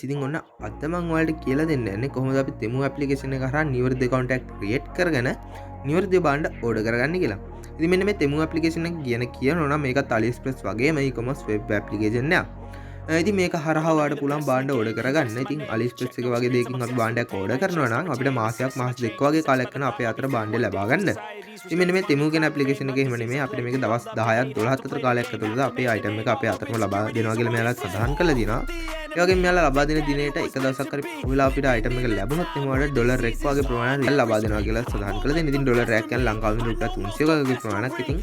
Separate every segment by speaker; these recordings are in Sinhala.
Speaker 1: ඉතින් ඔන්න අද මම ඔයාලට කියලා දෙන්න යන්නේ කොහොමද අපි තෙමු ඇප්ලිකේෂන් එක හරහා නිවර්ද account එකක් ක්‍රියේට් කරගෙන නිවර්ද භාණ්ඩ ඕඩර් කරගන්න කියලා. ඉතින් මෙන්න මේ තෙමු ඇප්ලිකේෂන් එක කියන කියනවා නම් මේකත් AliExpress වගේම e-commerce web application එකක්. ඉතින් මේක හරහා ඔයාලට පුළුවන් භාණ්ඩ ඕඩර් කරගන්න. ඉතින් AliExpress එක වගේ දෙයකින් අපි භාණ්ඩයක් ඕඩර් කරනවා නම් අපිට මාසයක් මාස දෙකක් වගේ කාලයක් යන අපේ අතර භාණ්ඩය ලබා ගන්න. ඉතින් මෙන්න මේ තෙමු කියන ඇප්ලිකේෂන් එකේ එහෙම නෙමෙයි අපිට මේක දවස් 10ක් 12ක් අතර කාලයක් ඇතුළත අපේ item එක අපේ අතටම ලබා දෙනවා කියලා මෙයාලා සඳහන් කරලා දිනවා. ඒ වගේම මෙයාලා ලබා දෙන දිනේට එක දවසක් හරි වෙලා අපිට item එක ලැබුණොත් එහෙම වල ඩොලර් එක් වගේ ප්‍රමාණයක් ලබා දෙනවා කියලා සඳහන් කරලා දෙන. ඉතින් ඩොලර් එකක් කියන්නේ ලංකාවේ රුපියල් 300 වගේ ප්‍රමාණයක්. ඉතින්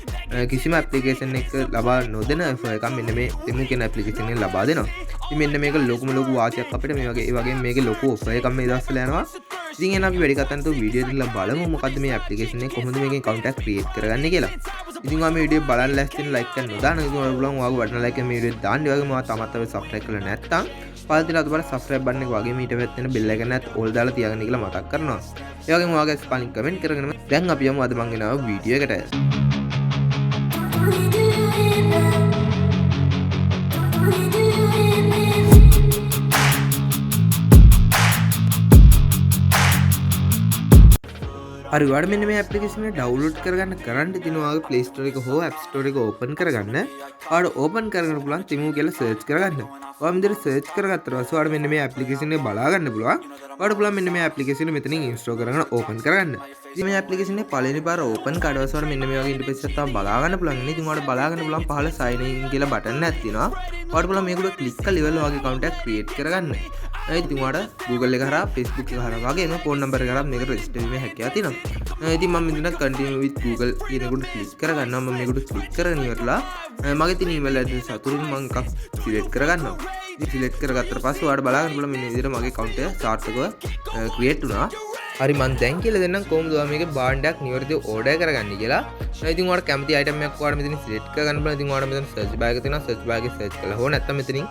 Speaker 1: කිසිම ඇප්ලිකේෂන් එක ලබා නොදෙන එකක් මෙන්න මේ තෙමු කියන ඇප්ලිකේෂන් එකෙන් ලබා දෙනවා. ඉතින් මෙන්න මේක ලොකුම ලොකු වාසියක් අපිට මේ වගේ ඒ වගේම මේකේ ලොකු ඔෆර් එකක් මේ දවස්වල යනවා. ඉතින් එහෙනම් අපි වැඩි කතා නැතුව වීඩියෝ එකක් බලමු මොකද්ද මේ ඇප්ලිකේෂන් එක කොහොමද මේකෙන් account එකක් ක්‍රියේට් කරගන්නේ කියලා. ඉතින් ඔයා මේ වීඩියෝ බලන්න ලෑස්ති වෙන ලයික් කරන්න නොදාන ඉතින් ඔයාලා බලමු ඔයාගේ වටිනා ලයික් එක මේ වීඩියෝ දාන්න. ඒ වගේම ඔයා තාමත් අපි subscribe කරලා නැත්නම් පහළ තියෙන අතපර subscribe button එක වගේම ඊට පැත්තේ බෙල් එක නැත් all දාලා තියාගන්න කියලා මතක් කරනවා. ඒ වගේම ඔයාගේ ස්පෙලිං කමෙන්ට් කරගෙන දැන් අපි යමු අද මම ගෙනාව වීඩියෝ එකට. හරි ඔයාලා මෙන්න මේ ඇප්ලිකේෂන් එක ඩවුන්ලෝඩ් කරන්න තියෙනවා ඔයාගේ Play Store එක හෝ App Store එක ඕපන් කරගන්න. ඔයාලා ඕපන් කරගෙන පුළුවන් තිමු කියලා සර්ච් කරගන්න. ඔයා මෙතන සර්ච් කරගත්තා පස්සේ ඔයාලා මෙන්න මේ ඇප්ලිකේෂන් එක බලා ගන්න පුළුවන්. ඔයාලට පුළුවන් මෙන්න මේ ඇප්ලිකේෂන් එක මෙතනින් ඉන්ස්ටෝල් කරගෙන ඕපන් කරගන්න. ඉතින් මේ ඇප්ලිකේෂන් එක පළවෙනි පාර ඕපන් කරලා ඔයාලා මෙන්න මේ වගේ ඉන්ටර්ෆේස් එකක් තමයි බලා ගන්න පුළුවන්. ඉතින් ඔයාලට බලා ගන්න පුළුවන් පහළ sign in කියලා බටන් එකක් තියෙනවා. ඔයාලට පුළුවන් මේකට ක්ලික් කරලා ඉවරලා ඔයාගේ account එකක් ක්‍රියේට් කරගන්න. ඉතින් ඔයාලට Google එක හරහා Facebook එක හරහා වගේම ෆෝන් නම්බර් එක හරහා මේකට රෙජිස්ටර් වීමේ හැකියාව තියෙනවා. ඉතින් මම මෙතන continue with Google කියන එකට ක්ලික් කරගන්නවා. මම මේකට ක්ලික් කරගෙන ඉවරලා මගේ තියෙන email address අතුරින් මම එකක් select කරගන්නවා. ඉතින් select කරගත්තට පස්සේ ඔයාලට බලා ගන්න පුළුවන් මෙන්න විදිහට මගේ account එක සාර්ථකව create වුණා. හරි මම දැන් කියලා දෙන්නම් කොහොමද ඔයා මේකේ භාණ්ඩයක් නිවර්දිව ඕඩර් කරගන්නේ කියලා. ඉතින් ඔයාලට කැමති item එකක් ඔයාලට මෙතනින් select කරගන්න බලන්න. ඉතින් ඔයාලට මෙතන search bar එක තියෙනවා. search bar එකේ search කළා හෝ නැත්නම් මෙතනින්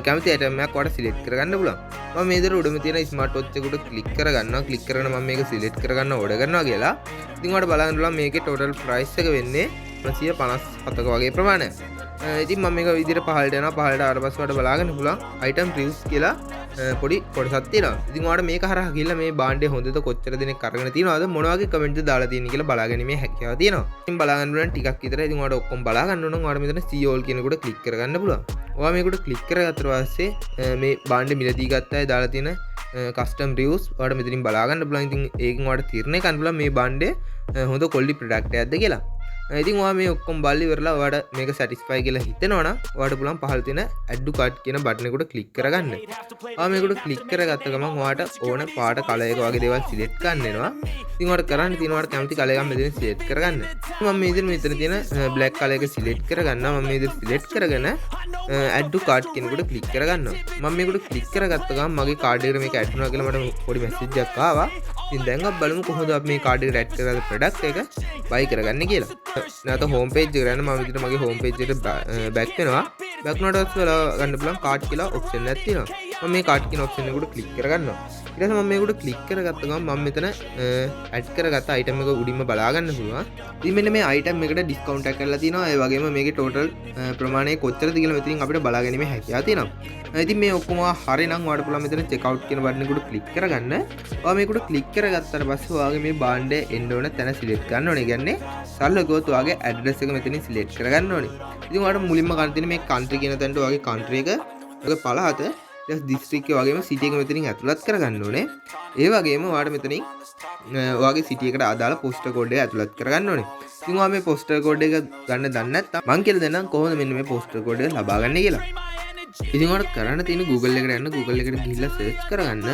Speaker 1: කැමති item එකක් ඔයාලට select කරගන්න පුළුවන්. මම මේ විදිහට උඩම තියෙන smart watch එකට click කරගන්නවා. click කරගෙන මම මේක select කරගන්න ඕඩර් කරනවා කියලා. ඉතින් ඔයාලට බලන්න පුළුවන් මේකේ total price එක වෙන්නේ 357ක වගේ ප්‍රමාණයක්. ඉතින් මම මේක විදිහට පහළට යනවා. පහළට ආවට පස්සේ ඔයාලට බලාගන්න පුළුවන් item reviews කියලා පොඩි කොටසක් තියෙනවා. ඉතින් ඔයාලට මේක හරහා ගිහිල්ලා මේ භාණ්ඩය හොඳද කොච්චර දෙනෙක් අරගෙන තියෙනවද මොන වගේ කමෙන්ට් ද දාලා තියෙන්නේ කියලා බලාගැනීමේ හැකියාව තියෙනවා. ඉතින් බලාගන්න පුළුවන් ටිකක් විතර. ඉතින් ඔයාලට ඔක්කොම බලාගන්න ඕන නම් ඔයාලට මෙතන see all කියන එකට ක්ලික් කරගන්න පුළුවන්. ඔයා මේකට ක්ලික් කරගත්තට පස්සේ මේ භාණ්ඩය මිලදී ගත්ත අය දාලා තියෙන custom reviews ඔයාලට මෙතනින් බලාගන්න පුළුවන්. ඉතින් ඒකෙන් ඔයාලට තීරණය කරන්න පුළුවන් මේ භාණ්ඩය හොඳ quality product එකක්ද කියලා. ඉතින් ඔයා මේ ඔක්කොම බලලා ඉවරලා ඔයාලට මේක satisfy කියලා හිතෙනවා නම් ඔයාලට පුළුවන් පහළ තියෙන add to cart කියන බටන් එකට ක්ලික් කරගන්න. ඔයා මේකට ක්ලික් කරගත්ත ගමන් ඔයාලට ඕන පාට කලර් එක වගේ දේවල් සිලෙක්ට් කරන්න වෙනවා. ඉතින් ඔයාලට කරන්න තියෙනවා ඔයාලට කැමති කලර් එකක් මෙතන සිලෙක්ට් කරගන්න. මම මේ විදිහට මෙතන තියෙන black කලර් එක සිලෙක්ට් කරගන්නවා. මම මේ විදිහට සිලෙක්ට් කරගෙන add to cart කියන එකට ක්ලික් කරගන්නවා. මම මේකට ක්ලික් කරගත්ත ගමන් මගේ කාඩ් එකට මේක add වෙනවා කියලා මට පොඩි මැසේජ් එකක් ආවා. ඉතින් දැන් අපි බලමු කොහොමද අපි මේ කාඩ් එකට add කරගත්ත product එක buy කරගන්නේ කියලා. නැත හෝම් පේජ් එකට යන්න මම විදිහට මගේ හෝම් පේජ් එකට බැක් වෙනවා. බැක් වුණාට පස්සේ ඔයාලා ගන්න පුළුවන් කාඩ් කියලා ඔප්ෂන් එකක් තියෙනවා. මම මේ කාඩ් කියන ඔප්ෂන් එකට ක්ලික් කරගන්නවා. ඊට පස්සේ මම මේකට ක්ලික් කරගත්ත ගමන් මම මෙතන ඇඩ් කරගත්ත item එක උඩින්ම බලා ගන්න පුළුවන්. ඉතින් මෙන්න මේ item එකට ඩිස්කවුන්ට් එකක් කරලා තියෙනවා. ඒ වගේම මේකේ total ප්‍රමාණය කොච්චරද කියලා මෙතනින් අපිට බලා ගැනීමේ හැකියාව තියෙනවා. ඉතින් මේ ඔක්කොම හරි නම් ඔයාලට පුළුවන් මෙතන check out කියන බටන් එකට ක්ලික් කරගන්න. ඔයා මේකට ක්ලික් කරගත්තාට පස්සේ ඔයාගේ මේ භාණ්ඩය එන්න ඕන තැන select කරන්න ඕනේ. කියන්නේ සරලව ඔයාගේ address එක මෙතනින් select කරගන්න ඕනේ. ඉතින් ඔයාලට මුලින්ම ගන්න තියෙන මේ country කියන තැනට ඔයාගේ country එක ඔයාගේ පළාත district එක වගේම city එක මෙතනින් ඇතුළත් කරගන්න ඕනේ. ඒ වගේම ඔයාලට මෙතනින් ඔයාගේ city එකට අදාළ postal code එක ඇතුළත් කරගන්න ඕනේ. ඉතින් ඔයා මේ postal code එක ගන්න දන්නේ නැත්නම් මම කියලා දෙන්නම් කොහොමද මෙන්න මේ postal code එක ලබා ගන්න කියලා. ඉතින් ඔයාලට කරන්න තියෙන Google එකට යන්න. Google එකට ගිහිල්ලා search කරගන්න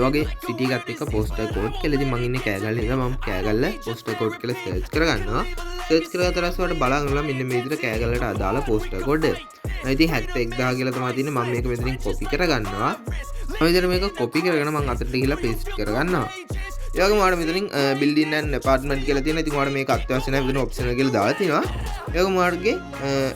Speaker 1: වගේ city එකත් එක්ක postal code කියලා. ඉතින් මම ඉන්නේ කෑගල්ල ඉඳලා මම කෑගල්ල postal code කියලා search කරගන්නවා. search කරගත්ත පස්සේ ඔයාලට බලන්න මෙන්න මේ විදිහට කෑගල්ලට අදාළ postal code එක. ඉතින් 71000 කියලා තමයි තියෙන්නේ. මම මේක මෙතනින් copy කරගන්නවා. මම විදිහට මේක copy කරගෙන මම අතට ගිහිල්ලා paste කරගන්නවා. ඒ වගේම ඔයාලට මෙතනින් building and apartment කියලා තියෙනවා. ඉතින් ඔයාලට මේක අත්‍යවශ්‍ය නැහැ. මෙතන option එක කියලා දාලා තියෙනවා. ඒ වගේම ඔයාලගේ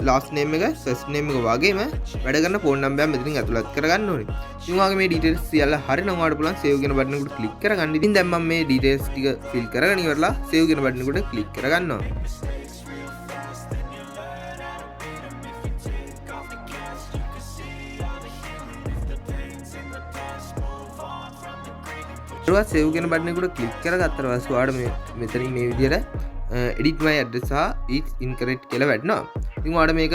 Speaker 1: last name එක first name එක වගේම වැඩ කරන phone number එක මෙතනින් ඇතුළත් කරගන්න ඕනේ. ඉතින් ඔයාගේ මේ details සියල්ල හරිනම් ඔයාලට පුළුවන් save කියන බටන් එකට click කරගන්න. ඉතින් දැන් මම මේ details ටික fill කරගෙන ඉවරලා save කියන බටන් එකට click කරගන්නවා. ඊට පස්සේ සේව් කියන බටන් එකට ක්ලික් කරගත්තට පස්සේ ඔයාලට මේ මෙතනින් මේ විදිහට edit my address is incorrect කියලා වැටෙනවා. ඉතින් ඔයාලට මේක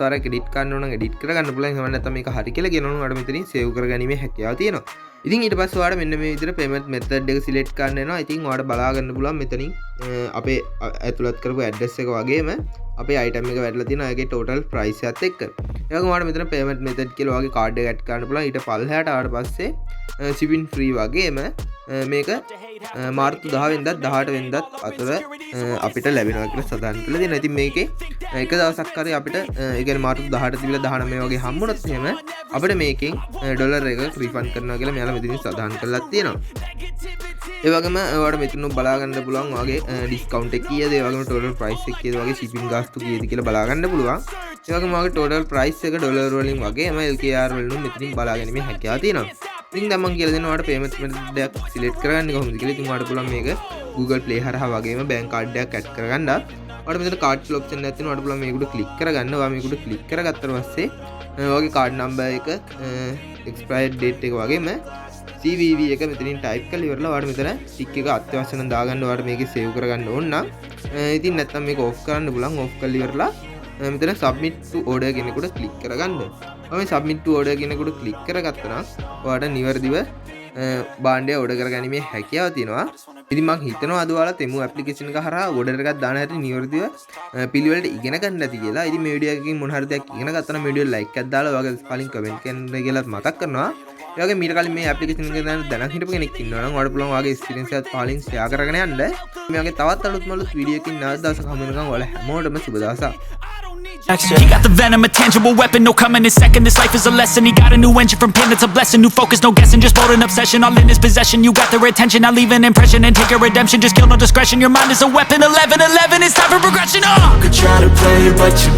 Speaker 1: තවරක් edit කරන්න ඕන නම් edit කරගන්න පුළුවන්. එහෙම නැත්නම් මේක හරි කියලා කියනවනම් ඔයාලට මෙතනින් save කරගැනීමේ හැකියාව තියෙනවා. ඉතින් ඊට පස්සේ ඔයාලට මෙන්න මේ විදිහට payment method එක select කරන්න වෙනවා. ඉතින් ඔයාලට බලා ගන්න පුළුවන් මෙතනින් අපේ ඇතුළත් කරපු address එක වගේම අපේ item එක වැටලා තියෙනවා. ඒකේ total price එකත් එක්ක. ඒ වගේම ඔයාලට මෙතන payment method කියලා ඔයාගේ card එක add කරන්න පුළුවන්. ඊට පල්ලෙහාට ආවට පස්සේ shipping free වගේම මේක මාර්තු 10 වෙනිදාත් 18 වෙනිදාත් අතර අපිට ලැබෙනවා කියලා සඳහන් කරලා තියෙනවා. ඉතින් මේකේ එක දවසක් හරි අපිට ඒ කියන්නේ මාර්තු 18 තිබිලා 19 වගේ හම්බුනොත් එහෙම අපිට මේකෙන් ඩොලර් එක රිෆන්ඩ් කරනවා කියලා මෙයාලා මෙතනින් සඳහන් කරලා තියෙනවා. ඒ වගේම ඔයාලට මෙතන බලා ගන්න පුළුවන් ඔයාගේ ඩිස්කවුන්ට් එක කීයද, ඒ වගේම ටෝටල් ප්‍රයිස් එක කීයද, ඔයාගේ shipping ගාස්තු කීයද කියලා බලා ගන්න පුළුවන්. ඒ වගේම ඔයාගේ ටෝටල් ප්‍රයිස් එක ඩොලර් වලින් වගේම LKR වලින් මෙතනින් බලා ගැනීමේ හැකියාව තියෙනවා. ඉතින් දැන් මම කියලා දෙනවා ඔයාලට payment method එකක් select කරගන්න කොහොමද කියලා. ඉතින් ඔයාලට පුළුවන් මේක Google Play හරහා වගේම bank card එකක් add කරගන්න. ඔයාලට මෙතන card fill option එකක් තියෙනවා. ඔයාලට පුළුවන් මේකට click කරගන්න. ඔයා මේකට click කරගත්තට පස්සේ ඔයාගේ card number එක expired date එක වගේම CVV එක මෙතනින් type කරලා ඉවරලා ඔයාලට මෙතන tick එක අත්‍යවශ්‍ය නම් දාගන්න. ඔයාලට මේකේ save කරගන්න ඕන නම් ඉතින් නැත්නම් මේක off කරන්න පුළුවන්. off කරලා ඉවරලා මෙතන submit to order කියන එකට click කරගන්න. ඔය submit to order කියන එකට click කරගත්තා නම් ඔයාලට නිවැරදිව භාණ්ඩය order කරගැනීමේ හැකියාව තියෙනවා. ඉතින් මම හිතනවා අද ඔයාලා තෙමු application එක හරහා order එකක් දාන හැටි නිවැරදිව පිළිවෙලට ඉගෙන ගන්න ඇති කියලා. ඉතින් මේ වීඩියෝ එකකින් මොන හරි දෙයක් ඉගෙන ගත්තා නම් මේ වීඩියෝ like එකක් දාලා ඔයාගේ කලින් comment කරන්න කියලා මතක් කරනවා. ඒ වගේ මීට කලින් මේ application එක ගැන දැනන් හිටපු කෙනෙක් ඉන්නවා නම් ඔයාලට පුළුවන් ඔයාගේ experience එකත් පහලින් share කරගෙන යන්න. මේ වගේ තවත් අලුත් වීඩියෝ එකකින් නැවත දවසක හමු වෙනකම් ඔයාලා හැමෝටම සුබ දවසක්.
Speaker 2: He got the venom, a tangible weapon, no coming in second. This life is a lesson. He got a new engine from pain, it's a blessing. New focus, no guessing, just bold and obsession. All in his possession, you got their attention. I'll leave an impression and take your redemption. Just kill no discretion. Your mind is a weapon. 11-11, it's time for progression. Could try to play, but you